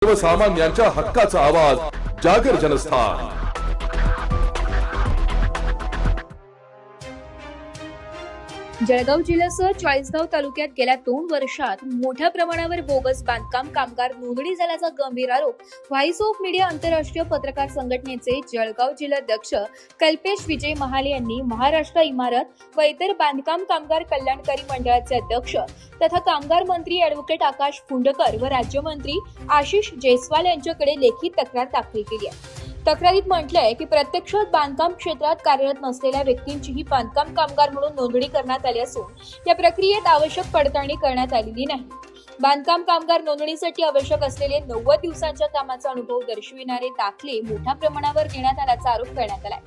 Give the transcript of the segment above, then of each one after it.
सर्वसामान्यांच्या हक्काचा आवाज जागर जनस्थान। जळगाव जिल्ह्यासह चाळीसगाव तालुक्यात गेल्या 2 वर्षात मोठ्या प्रमाणावर बोगस बांधकाम कामगार नोंदणी झाल्याचा गंभीर आरोप व्हॉइस ऑफ मीडिया आंतरराष्ट्रीय पत्रकार संघटनेचे जळगाव जिल्हाध्यक्ष कल्पेश विजय महाले यांनी महाराष्ट्र इमारत व इतर बांधकाम कामगार कल्याणकारी मंडळाचे अध्यक्ष तथा कामगार मंत्री ॲडव्होकेट आकाश फुंडकर व राज्यमंत्री आशिष जयस्वाल यांच्याकडे लेखी तक्रार दाखल केली आहे। तक्रारीत म्हटलंय की प्रत्यक्षात बांधकाम क्षेत्रात कार्यरत नसलेल्या व्यक्तींचीही बांधकाम कामगार म्हणून नोंदणी करण्यात आली असून या प्रक्रियेत आवश्यक पडताळणी करण्यात आलेली नाही। बांधकाम कामगार नोंदणीसाठी आवश्यक असलेले 90 दिवसांच्या कामाचा अनुभव दर्शविणारे दाखले मोठ्या प्रमाणावर देण्यात आल्याचा आरोप करण्यात आलाय।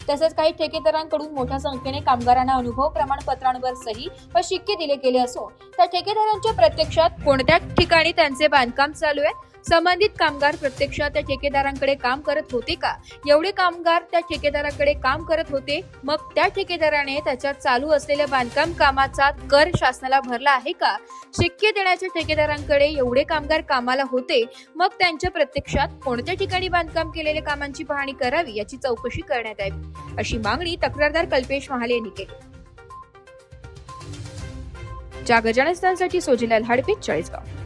तसेच काही ठेकेदारांकडून मोठ्या संख्येने कामगारांना अनुभव प्रमाणपत्रांवर सही व शिक्के दिले गेले असून त्या ठेकेदारांच्या प्रत्यक्षात कोणत्या ठिकाणी त्यांचे बांधकाम चालू आहे, संबंधित कामगार प्रत्यक्षात त्या ठेकेदारांकडे काम करत होते का, एवढे कामगार त्या ठेकेदाराकडे काम करत होते, मग त्या ठेकेदाराने त्याच्या चालू असलेल्या बांधकाम कामाचा कर शासनाला भरला आहे का, शिक्के देण्याच्या ठेकेदारांकडे एवढे कामगार कामाला होते, मग त्यांच्या प्रत्यक्षात कोणत्या ठिकाणी बांधकाम केलेल्या कामांची पाहणी करावी याची चौकशी करण्यात यावी अशी मागणी तक्रारदार कल्पेश महाले यांनी केली। जागर जनस्थानसाठी सोजिलाल हाडपे, चाळीसगाव।